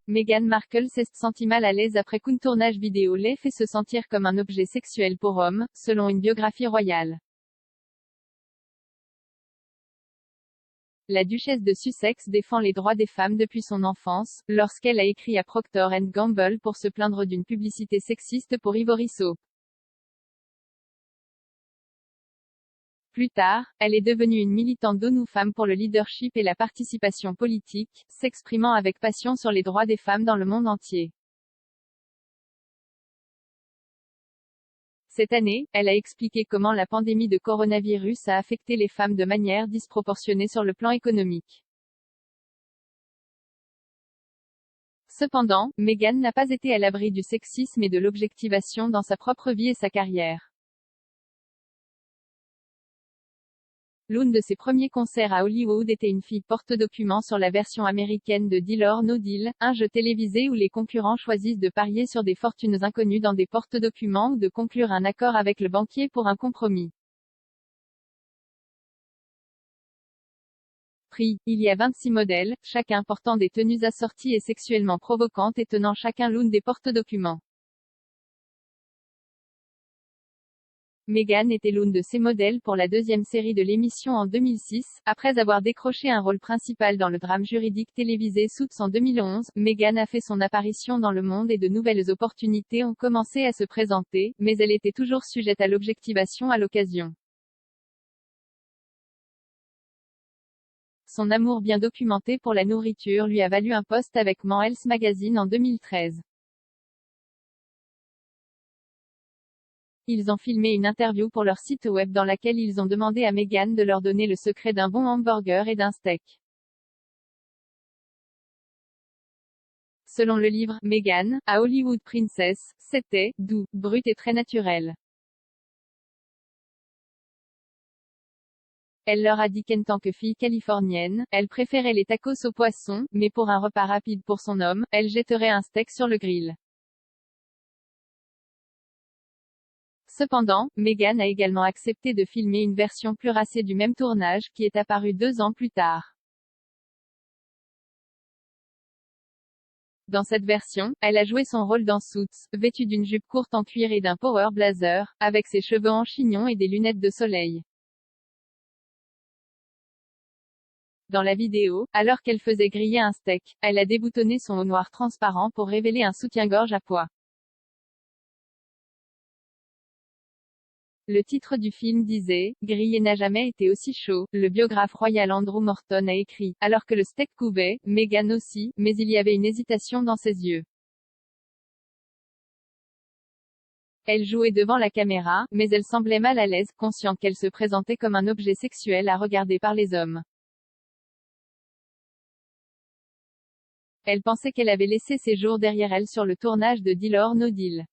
Meghan Markle s'est senti mal à l'aise après qu'un tournage vidéo l'ait fait se sentir comme un objet sexuel pour homme, selon une biographie royale. La duchesse de Sussex défend les droits des femmes depuis son enfance, lorsqu'elle a écrit à Procter & Gamble pour se plaindre d'une publicité sexiste pour Ivory Soap. Plus tard, elle est devenue une militante d'ONU Femmes pour le leadership et la participation politique, s'exprimant avec passion sur les droits des femmes dans le monde entier. Cette année, elle a expliqué comment la pandémie de coronavirus a affecté les femmes de manière disproportionnée sur le plan économique. Cependant, Meghan n'a pas été à l'abri du sexisme et de l'objectivation dans sa propre vie et sa carrière. L'un de ses premiers concerts à Hollywood était une fille porte-document sur la version américaine de Deal or No Deal, un jeu télévisé où les concurrents choisissent de parier sur des fortunes inconnues dans des porte-documents ou de conclure un accord avec le banquier pour un compromis. Prix. Il y a 26 modèles, chacun portant des tenues assorties et sexuellement provocantes et tenant chacun l'un des porte-documents. Meghan était l'une de ces modèles pour la deuxième série de l'émission en 2006, après avoir décroché un rôle principal dans le drame juridique télévisé Suits en 2011. Meghan a fait son apparition dans le monde et de nouvelles opportunités ont commencé à se présenter, mais elle était toujours sujette à l'objectivation à l'occasion. Son amour bien documenté pour la nourriture lui a valu un poste avec Man Health Magazine en 2013. Ils ont filmé une interview pour leur site web dans laquelle ils ont demandé à Meghan de leur donner le secret d'un bon hamburger et d'un steak. Selon le livre, Meghan, à Hollywood Princess, c'était « doux, brut et très naturel ». Elle leur a dit qu'en tant que fille californienne, elle préférait les tacos au poisson, mais pour un repas rapide pour son homme, elle jetterait un steak sur le grill. Cependant, Meghan a également accepté de filmer une version plus racée du même tournage, qui est apparue 2 ans plus tard. Dans cette version, elle a joué son rôle dans Suits, vêtue d'une jupe courte en cuir et d'un power blazer, avec ses cheveux en chignon et des lunettes de soleil. Dans la vidéo, alors qu'elle faisait griller un steak, elle a déboutonné son haut noir transparent pour révéler un soutien-gorge à pois. Le titre du film disait « Griller n'a jamais été aussi chaud », le biographe royal Andrew Morton a écrit. Alors que le steak couvait, Meghan aussi, mais il y avait une hésitation dans ses yeux. Elle jouait devant la caméra, mais elle semblait mal à l'aise, consciente qu'elle se présentait comme un objet sexuel à regarder par les hommes. Elle pensait qu'elle avait laissé ses jours derrière elle sur le tournage de Deal or No Deal.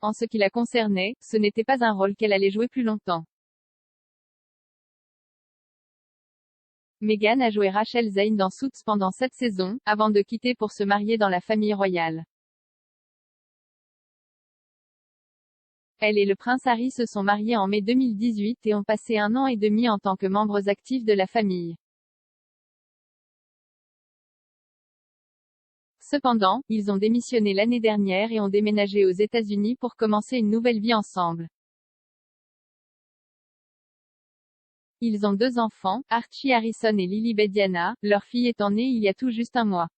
En ce qui la concernait, ce n'était pas un rôle qu'elle allait jouer plus longtemps. Meghan a joué Rachel Zane dans Suits pendant 7 saisons, avant de quitter pour se marier dans la famille royale. Elle et le prince Harry se sont mariés en mai 2018 et ont passé 1 an et demi en tant que membres actifs de la famille. Cependant, ils ont démissionné l'année dernière et ont déménagé aux États-Unis pour commencer une nouvelle vie ensemble. Ils ont 2 enfants, Archie Harrison et Lily Bediana, leur fille étant née il y a tout juste un mois.